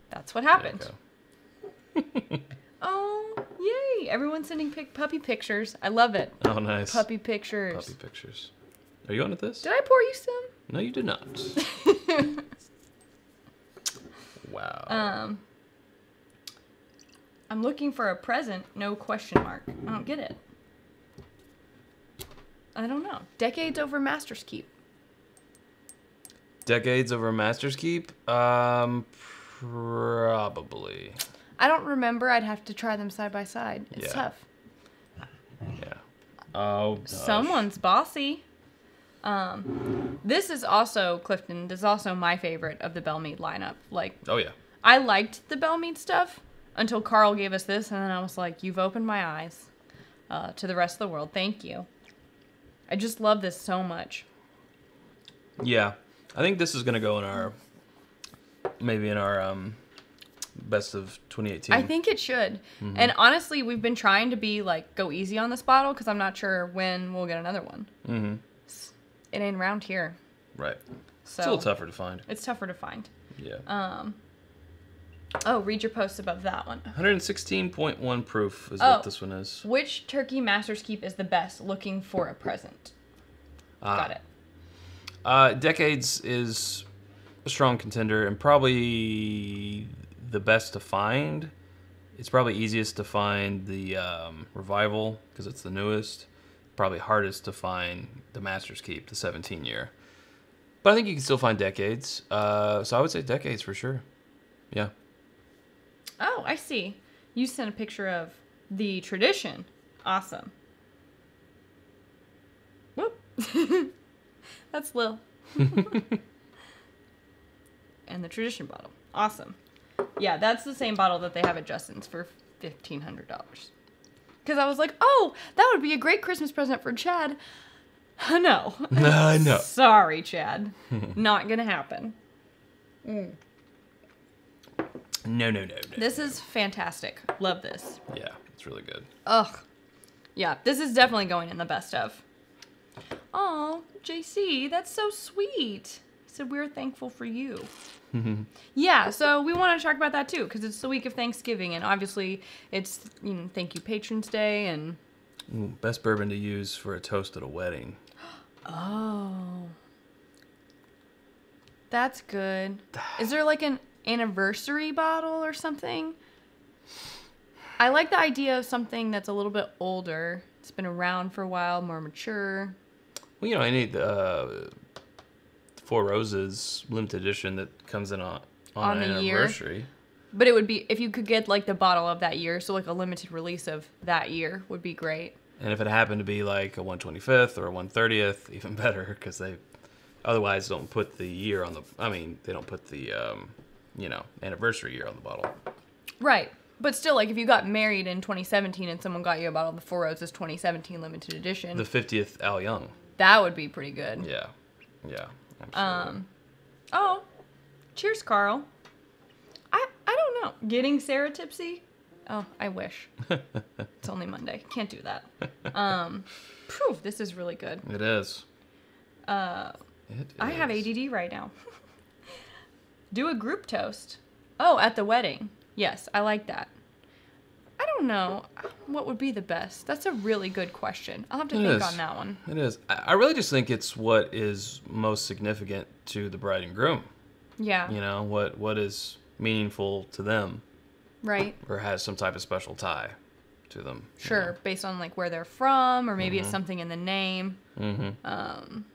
That's what happened. Oh, yay. Everyone's sending puppy pictures. I love it. Oh, nice. Puppy pictures. Puppy pictures. Are you on with this? Did I pour you some? No, you did not. Wow. I'm looking for a present, no question mark. I don't get it. I don't know. Decades over Master's Keep. Decades over Master's Keep? Probably. I don't remember. I'd have to try them side by side. It's tough. Yeah. Oh, gosh. Someone's bossy. This is also, Clifton, this is also my favorite of the Bellmead lineup. Like, oh, yeah. I liked the Bellmead stuff until Carl gave us this, and then I was like, you've opened my eyes to the rest of the world. Thank you. I just love this so much. Yeah. I think this is going to go in our, maybe in our best of 2018. I think it should. Mm-hmm. And honestly, we've been trying to be like, go easy on this bottle because I'm not sure when we'll get another one. Mm-hmm. It ain't around here. Right. So it's a little tougher to find. It's tougher to find. Yeah. Oh, read your post above that one. 116.1 proof is what this one is. Which turkey Master's Keep is the best looking for a present? Got it. Decades is a strong contender and probably the best to find. It's probably easiest to find the Revival because it's the newest. Probably hardest to find the Master's Keep, the 17-year. But I think you can still find Decades. So I would say Decades for sure. Yeah. Oh, I see. You sent a picture of the Tradition. Awesome. Whoop. That's Lil. And the Tradition bottle. Awesome. Yeah, that's the same bottle that they have at Justin's for $1,500. Because I was like, oh, that would be a great Christmas present for Chad. No. No. Sorry, Chad. Not going to happen. No. This is fantastic. Love this. Yeah, it's really good. Ugh. Yeah, this is definitely going in the best of. Oh, JC, that's so sweet. He said, we're thankful for you. Yeah, so we want to talk about that too, because it's the week of Thanksgiving, and obviously it's, Thank You Patrons Day, and... Ooh, best bourbon to use for a toast at a wedding. Oh. That's good. Is there like an anniversary bottle or something? I like the idea of something that's a little bit older. It's been around for a while, more mature. Well, I need the Four Roses limited edition that comes in on an anniversary. Year. But it would be, if you could get like the bottle of that year, so like a limited release of that year would be great. And if it happened to be like a 125th or a 130th, even better, because they otherwise don't put the year on the, they don't put the, anniversary year on the bottle. Right. But still, like, if you got married in 2017 and someone got you a bottle of the Four Roses 2017 limited edition. The 50th Al Young. That would be pretty good. Yeah. Absolutely. Oh, cheers, Carl. I don't know. Getting Sarah tipsy? Oh, I wish. It's only Monday. Can't do that. This is really good. It is. I have ADD right now. Do a group toast. Oh, at the wedding. Yes, I like that. I don't know what would be the best. That's a really good question. I'll have to think on that one. It is. I really just think it's what is most significant to the bride and groom. Yeah. What is meaningful to them. Right. Or has some type of special tie to them. Sure, based on like where they're from, or maybe it's something in the name. Mm-hmm. I'm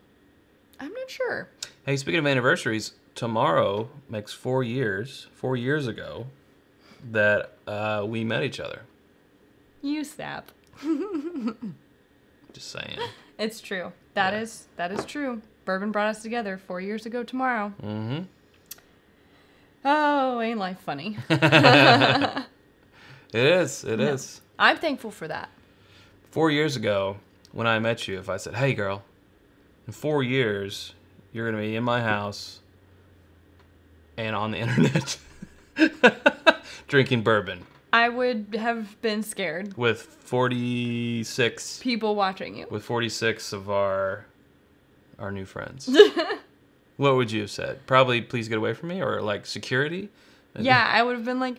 not sure. Hey, speaking of anniversaries, tomorrow makes 4 years ago that we met each other. You sap. Just saying. It's true. That is true. Bourbon brought us together 4 years ago tomorrow. Mm-hmm. Oh, ain't life funny? It is. It is. I'm thankful for that. 4 years ago, when I met you, if I said, hey, girl, in 4 years, you're going to be in my house and on the internet drinking bourbon. I would have been scared. With 46... people watching you. With 46 of our new friends. What would you have said? Probably, please get away from me, or like security? Yeah, I would have been like,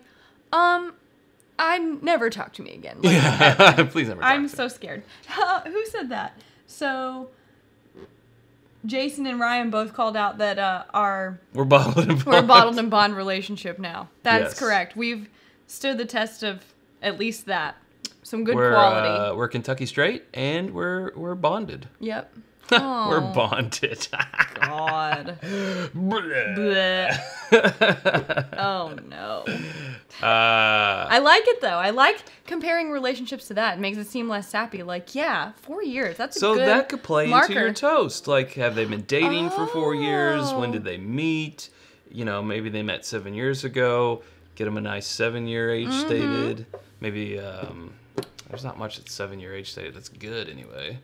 never talk to me again. Like, yeah, please never talk I'm to so me. scared. Who said that? So, Jason and Ryan both called out that we're bottled and bond. We're a bottled and bond relationship now. That's Yes. correct. We've stood the test of at least that. Some good quality. We're Kentucky straight, and we're bonded. Yep. We're bonded. God. Blech. Oh, no. I like it, though. I like comparing relationships to that. It makes it seem less sappy. Like, yeah, 4 years. That's a good So that could play marker. into your toast. Like, have they been dating for 4 years? When did they meet? You know, maybe they met 7 years ago. Get them a nice 7-year age stated. Maybe there's not much that's 7-year age stated. That's good anyway.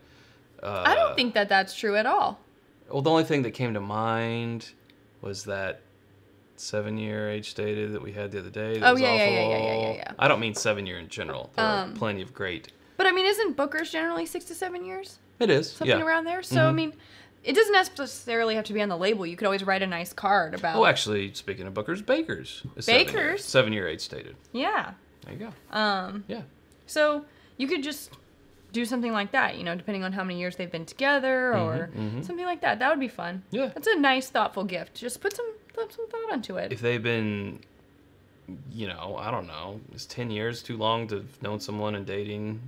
I don't think that that's true at all. Well, the only thing that came to mind was that 7-year age stated that we had the other day. That was yeah. I don't mean 7-year in general. There are plenty of great. But I mean, isn't Booker's generally 6 to 7 years? It is. Something around there. So I mean, it doesn't necessarily have to be on the label. You could always write a nice card about. Oh, actually, speaking of Booker's, Baker's. Is 7-year age stated. Yeah. There you go. Yeah. So you could just do something like that, you know, depending on how many years they've been together or something like that. That would be fun. Yeah. That's a nice, thoughtful gift. Just put some thought into it. If they've been, you know, I don't know, is 10 years too long to have known someone and dating?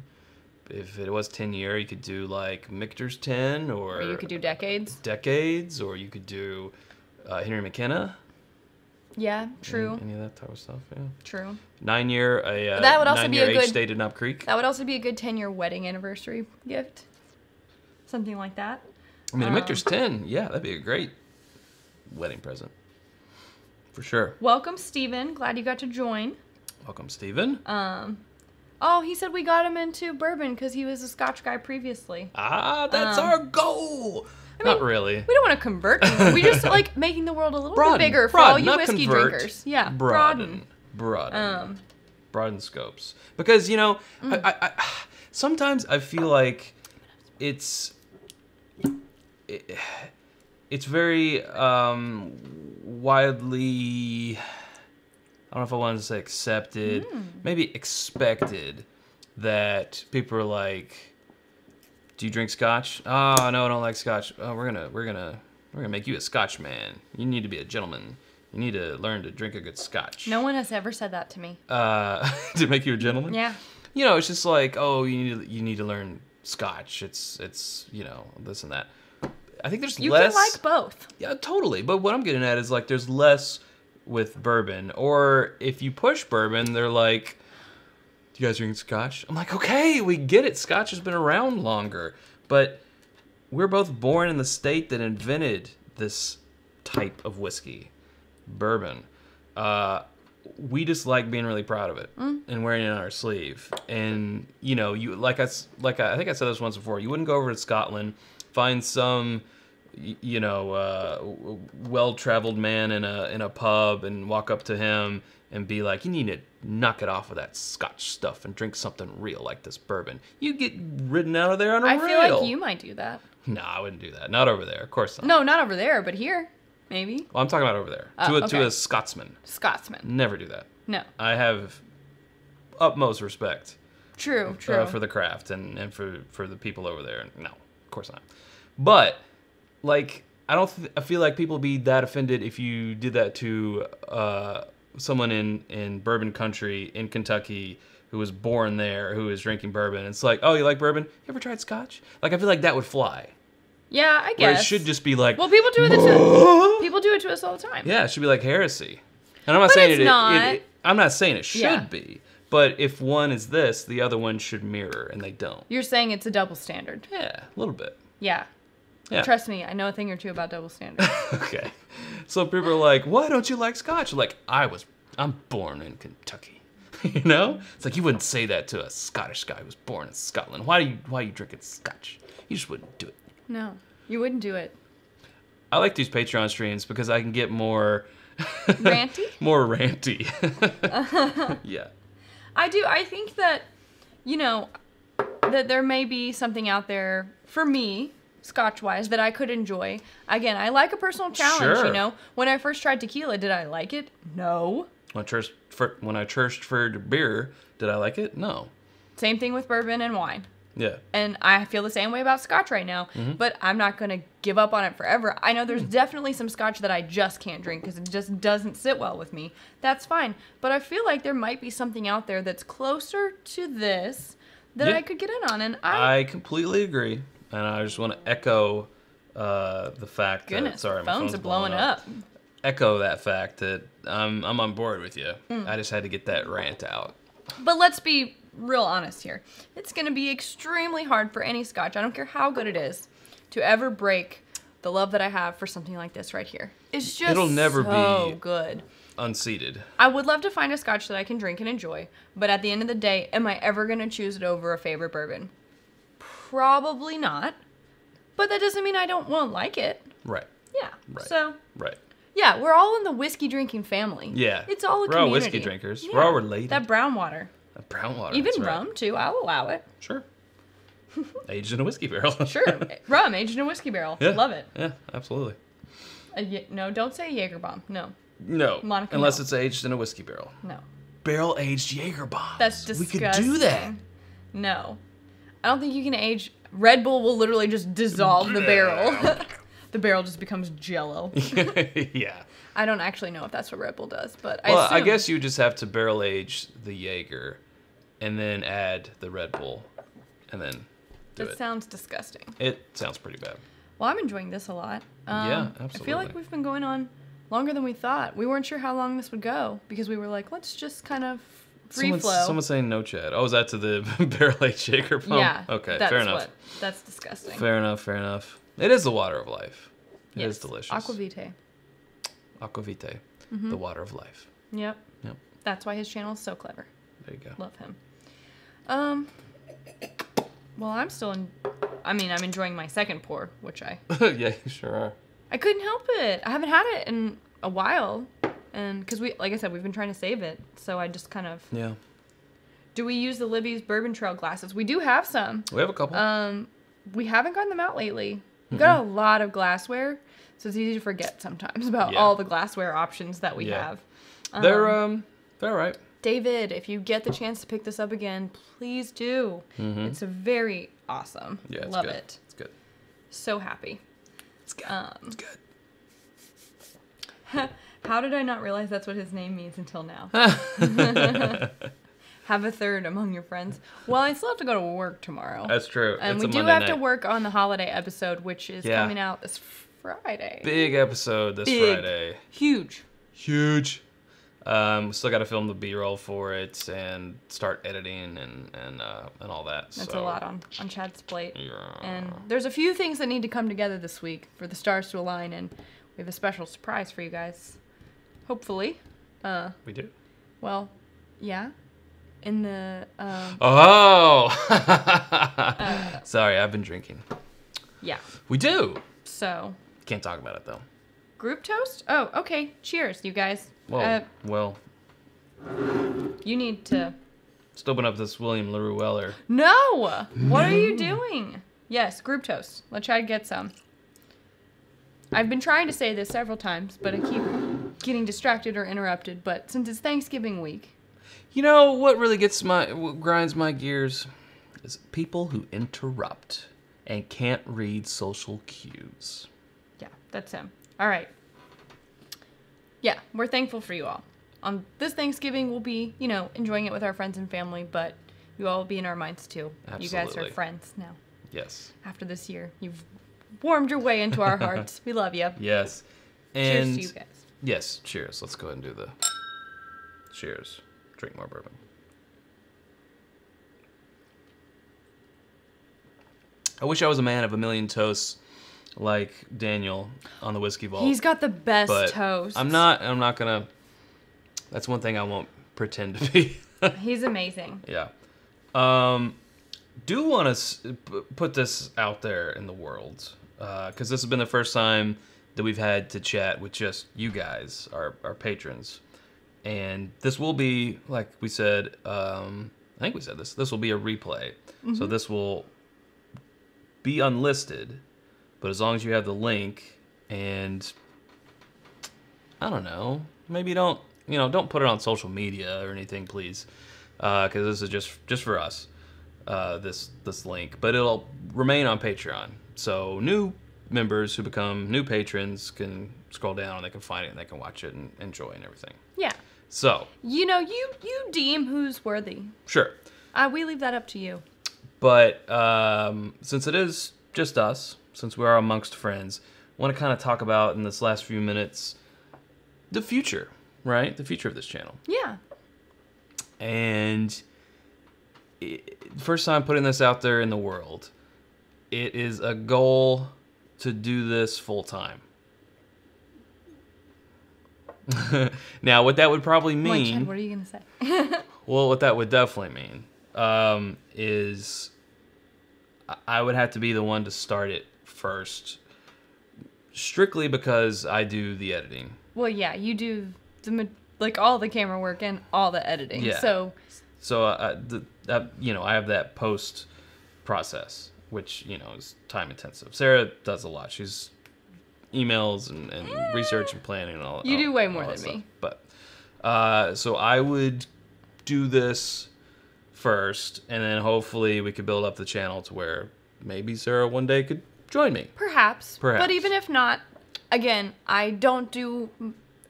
If it was 10 year, you could do like Michter's 10, or you could do decades. Decades, or you could do Henry McKenna. Yeah, true. Any of that type of stuff, yeah. True. 9-year, that would also 9-year be a good age stated Knob Creek. That would also be a good 10-year wedding anniversary gift. Something like that. I mean, Michter's 10, yeah, that'd be a great wedding present. For sure. Welcome, Steven. Glad you got to join. Welcome, Steven. Oh, he said we got him into bourbon because he was a Scotch guy previously. That's our goal. Not really. We don't want to convert him. We just like making the world a little bit bigger for all you whiskey drinkers. Yeah, broaden. Broaden scopes. Because, you know, I sometimes I feel like it's very widely, I don't know if I wanted to say accepted, maybe expected, that people are like, do you drink scotch? Oh, no, I don't like scotch. Oh, we're gonna make you a scotch man. You need to be a gentleman. You need to learn to drink a good scotch. No one has ever said that to me. To make you a gentleman? Yeah. You know, it's just like, oh, you need to learn scotch. It's you know, this and that. I think there's less. You can like both. Yeah, totally. But what I'm getting at is like there's less with bourbon. Or if you push bourbon, they're like, you guys drink scotch? I'm like, okay, we get it. Scotch has been around longer. But we're both born in the state that invented this type of whiskey, bourbon. We just like being really proud of it and wearing it on our sleeve. And, you know, you I think I said this once before. You wouldn't go over to Scotland, find some, you know, well-traveled man in a pub and walk up to him and be like, you need to knock it off with that Scotch stuff and drink something real like this bourbon. You get ridden out of there on a rail. I feel like you might do that. No, I wouldn't do that. Not over there. Of course not. No, not over there, but here, maybe. Well, I'm talking about over there. To a Scotsman. Scotsman. Never do that. No. I have utmost respect. True. For the craft and for the people over there. No, of course not. But, like, I feel like people would be that offended if you did that to someone in bourbon country in Kentucky who was born there, who is drinking bourbon. It's like, oh, you like bourbon? You ever tried scotch? Like, I feel like that would fly. Yeah, I guess. Where it should just be like, well, people do it to us all the time. Yeah, it should be like heresy. And I'm not saying not. I'm not saying it should be. But if one is this, the other one should mirror, and they don't. You're saying it's a double standard. Yeah, a little bit. Yeah. Trust me, I know a thing or two about double standards. Okay. So people are like, why don't you like scotch? Like, I'm born in Kentucky. You know? It's like you wouldn't say that to a Scottish guy who was born in Scotland. Why are you drinking Scotch? You just wouldn't do it. No, you wouldn't do it. I like these Patreon streams because I can get more... Ranty? More ranty. Yeah. I do. I think that, that there may be something out there for me, Scotch-wise, that I could enjoy. Again, I like a personal challenge, Sure. When I first tried tequila, did I like it? No. When I churched for beer, did I like it? No. Same thing with bourbon and wine. Yeah. And I feel the same way about Scotch right now, but I'm not going to give up on it forever. I know there's definitely some Scotch that I just can't drink because it just doesn't sit well with me. That's fine. But I feel like there might be something out there that's closer to this that I could get in on. And I completely agree. And I just want to echo the fact that... Sorry, my phones are blowing up. Echo that fact that I'm on board with you. I just had to get that rant out. But let's be real honest here. It's going to be extremely hard for any Scotch, I don't care how good it is, to ever break the love that I have for something like this right here. It's just It'll never so be good. Unseated. I would love to find a Scotch that I can drink and enjoy, but at the end of the day, am I ever going to choose it over a favorite bourbon? Probably not. But that doesn't mean I won't like it. Right. Yeah. Right. So. Right. Yeah, we're all in the whiskey drinking family. Yeah. It's all a We're community. all whiskey drinkers. Yeah. We're all related. That brown water. Brown water. Even that's right. rum, too. I'll allow it. Sure. Aged in a whiskey barrel. Sure. Rum, aged in a whiskey barrel. Yeah. Love it. Yeah, absolutely. No, don't say Jaeger bomb. No. No. Monica, unless no. it's aged in a whiskey barrel. No. Barrel-aged Jaeger bombs. That's disgusting. We could do that. No. I don't think you can age... Red Bull will literally just dissolve the barrel. The barrel just becomes jello. Yeah. I don't actually know if that's what Red Bull does, but I guess you just have to barrel age the Jaeger and then add the Red Bull and then do it. It sounds disgusting. It sounds pretty bad. Well, I'm enjoying this a lot. Yeah, absolutely. I feel like we've been going on longer than we thought. We weren't sure how long this would go because we were like, let's just kind of free flow. Someone's saying no, Chad. Oh, is that to the barrel-aged Jaeger bomb? Yeah. Okay, fair enough. That's disgusting. Fair enough. It is the water of life. It Yes. is delicious. Aquavite. Aquavite, the water of life. Yep. Yep. That's why his channel is so clever. There you go. Love him. Well, I'm enjoying my second pour, which Yeah, you sure are. I couldn't help it. I haven't had it in a while. And because like I said, we've been trying to save it. So I just kind of... Yeah. Do we use the Libby's Bourbon Trail glasses? We do have some. We have a couple. We haven't gotten them out lately. We've got a lot of glassware. So it's easy to forget sometimes about all the glassware options that we have. They're all right. David, if you get the chance to pick this up again, please do. It's very awesome. Yeah, it's Love good. it. It's good. So happy. It's good. It's good. How did I not realize that's what his name means until now? Have a third among your friends. Well, I still have to go to work tomorrow. That's true. And it's we do have to work on the holiday episode, which is coming out this Friday. Big episode this Friday. Huge. Huge. Still got to film the B-roll for it and start editing and all that. That's a lot on Chad's plate. Yeah. And there's a few things that need to come together this week for the stars to align, and we have a special surprise for you guys. Hopefully. We do? Well, yeah. In the... Oh! Sorry, I've been drinking. Yeah. We do! So... Can't talk about it, though. Group toast? Oh, okay. Cheers, you guys. Whoa. Well... You need to... Just open up this William LaRue Weller. No! What are you doing? Yes, group toast. Let's try to get some. I've been trying to say this several times, but I keep getting distracted or interrupted. But since it's Thanksgiving week... You know, what really what grinds my gears is people who interrupt and can't read social cues. Yeah, that's him. All right. Yeah, we're thankful for you all. On this Thanksgiving, we'll be, enjoying it with our friends and family, but you all will be in our minds too. Absolutely. You guys are friends now. Yes. After this year, you've warmed your way into our hearts. We love you. Yes. And cheers to you guys. Yes, cheers. Let's go ahead and do the cheers. Drink more bourbon. I wish I was a man of a million toasts like Daniel on the Whiskey Vault. He's got the best but toast. I'm not gonna... That's one thing I won't pretend to be. He's amazing. Yeah. Do want to put this out there in the world, because this has been the first time that we've had to chat with just you guys, our patrons. And this will be, like we said, I think we said this will be a replay. Mm-hmm. So this will be unlisted, but as long as you have the link, and I don't know, maybe don't put it on social media or anything, please, because this is just for us, this link, but it'll remain on Patreon. So new members who become new patrons can scroll down and they can find it and they can watch it and enjoy and everything. Yeah. So you deem who's worthy. Sure. We leave that up to you. But since it is just us, since we are amongst friends, I want to kind of talk about in this last few minutes the future, right? The future of this channel. Yeah. And first time putting this out there in the world, it is a goal to do this full time. Now, what that would probably mean... Chad, what are you going to say? Well, what that would definitely mean is I would have to be the one to start it first, strictly because I do the editing. Well, yeah, you do all the camera work and all the editing. Yeah. So I have that post process, which is time intensive. Sarah does a lot. She's emails and research and planning and all. You do way more than stuff. me. But so I would do this first, and then hopefully we could build up the channel to where maybe Sarah one day could join me. Perhaps. But even if not, again, I don't do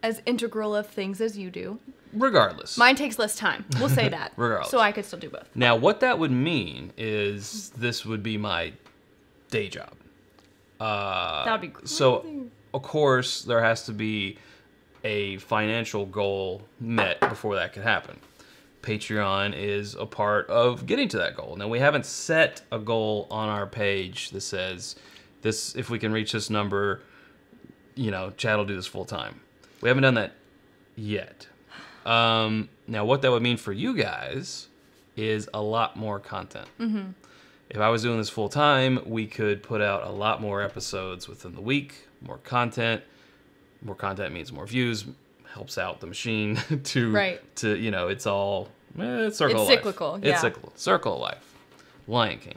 as integral of things as you do. Regardless. Mine takes less time. We'll say that. Regardless. So I could still do both. Now, what that would mean is this would be my day job. That would be crazy. So, of course, there has to be a financial goal met before that could happen. Patreon is a part of getting to that goal. Now, we haven't set a goal on our page that says, "This, if we can reach this number, Chad will do this full time." We haven't done that yet. Now, what that would mean for you guys is a lot more content. Mm-hmm. If I was doing this full time, we could put out a lot more episodes within the week, more content. More content means more views, helps out the machine to it's all, it's circle of life. Cyclical, yeah. It's cyclical. Circle of life. Lion King.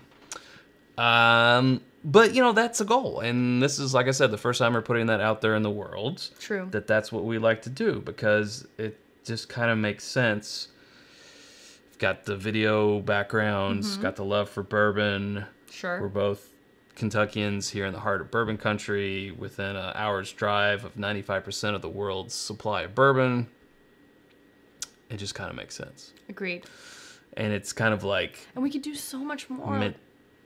But, that's a goal. And this is, like I said, the first time we're putting that out there in the world. True. That's what we like to do because it just kind of makes sense. Got the video backgrounds, got the love for bourbon. Sure. We're both Kentuckians here in the heart of bourbon country, within an hour's drive of 95% of the world's supply of bourbon. It just kind of makes sense. Agreed. And it's kind of like... And we could do so much more.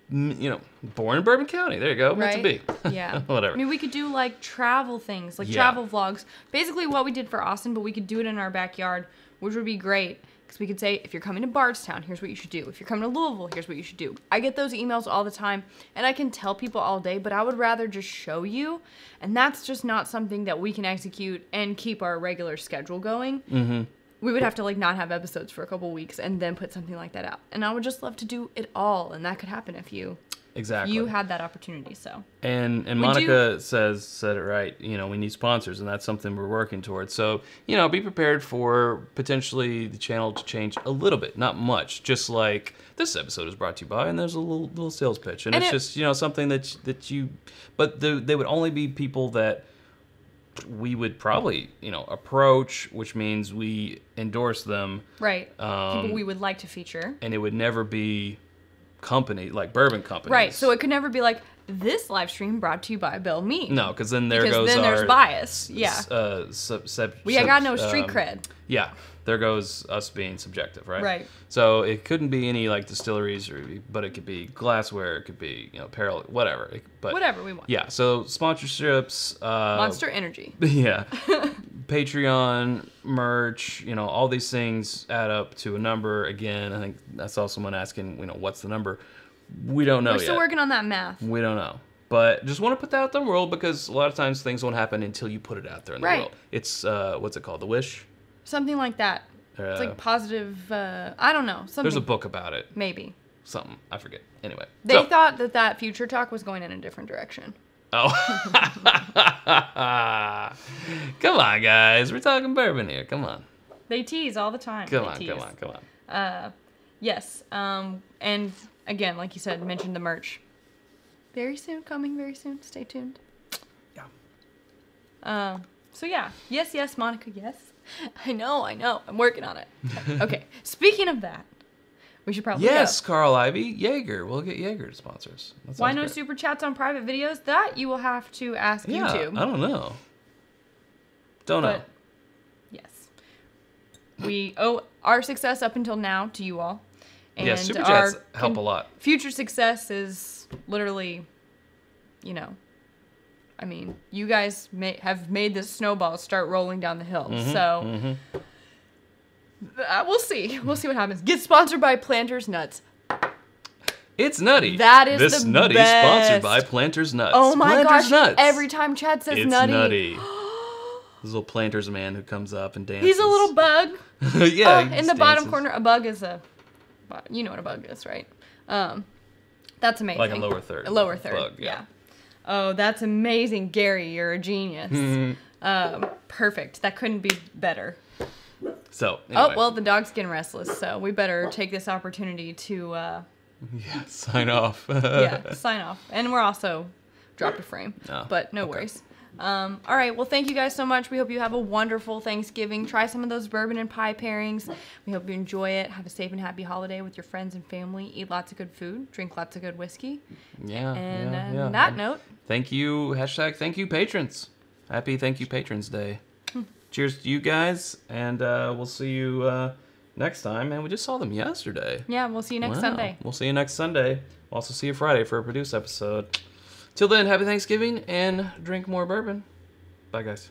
Born in Bourbon County. There you go. Right? Meant to be. Yeah. Whatever. I mean, we could do travel things, travel vlogs. Basically what we did for Austin, but we could do it in our backyard, which would be great. Because we could say, if you're coming to Bardstown, here's what you should do. If you're coming to Louisville, here's what you should do. I get those emails all the time, and I can tell people all day, but I would rather just show you. And that's just not something that we can execute and keep our regular schedule going. Mm-hmm. We would have to not have episodes for a couple weeks and then put something like that out. And I would just love to do it all, and that could happen if you had that opportunity. So and Monica said it right. We need sponsors, and that's something we're working towards. So be prepared for potentially the channel to change a little bit, not much. Just like this episode is brought to you by, and there's a little sales pitch, and it's just something that you. But they would only be people that we would probably approach, which means we endorse them. Right. People we would like to feature. And it would never be company bourbon companies. Right. So it could never be this live stream brought to you by Bill Me. No, because then there's bias. Yeah. We got no street cred. Yeah. There goes us being subjective, right? Right. So it couldn't be any distilleries, but it could be glassware, it could be apparel, whatever. Whatever we want. Yeah. So sponsorships. Monster Energy. Yeah. Patreon, merch, all these things add up to a number. Again, I think I saw someone asking, what's the number? We don't know yet. We're still working on that math. We don't know. But just want to put that out there in the world because a lot of times things won't happen until you put it out there in the world. It's, what's it called? The wish? Something like that. It's like positive. I don't know. Something. There's a book about it. Maybe. Something. I forget. Anyway. They thought that Future Talk was going in a different direction. Oh. Come on, guys. We're talking bourbon here. Come on. They tease all the time. Come on. Yes. And again, like you said, mentioned the merch. Very soon. Coming very soon. Stay tuned. Yeah. So yeah. Yes, Monica, yes. I know. I'm working on it. Okay. Speaking of that, we should probably go. Carl Ivy, Jaeger. We'll get Jaeger to sponsor us. Why no super chats on private videos? That you will have to ask YouTube. I don't know. Don't know. Yes. We owe our success up until now to you all. And super chats help a lot. Future success is literally, you guys have made this snowball start rolling down the hill. So we'll see. We'll see what happens. Get sponsored by Planters Nuts. It's nutty. That is this the nutty best. Sponsored by Planters Nuts. Oh my Planters gosh! Nuts. Every time Chad says it's nutty. This little Planters man who comes up and dances. He's a little bug. Yeah. In the bottom corner, a bug is you know what a bug is, right? That's amazing. Like a lower third. A lower third. Bug, yeah. Oh, that's amazing, Gary. You're a genius. Perfect. That couldn't be better. So. Anyway. Oh well, the dog's getting restless, so we better take this opportunity to. Sign off. Sign off. And we're also dropped a frame, but no worries. All right. Well, thank you guys so much. We hope you have a wonderful Thanksgiving. Try some of those bourbon and pie pairings. We hope you enjoy it. Have a safe and happy holiday with your friends and family. Eat lots of good food. Drink lots of good whiskey. And on that note. Thank you. #thank you patrons. Happy Thank You Patrons Day. Cheers to you guys. And we'll see you next time. Man, we just saw them yesterday. Yeah, we'll see you next Sunday. We'll see you next Sunday. We'll also see you Friday for a produce episode. Till then, happy Thanksgiving and drink more bourbon. Bye, guys.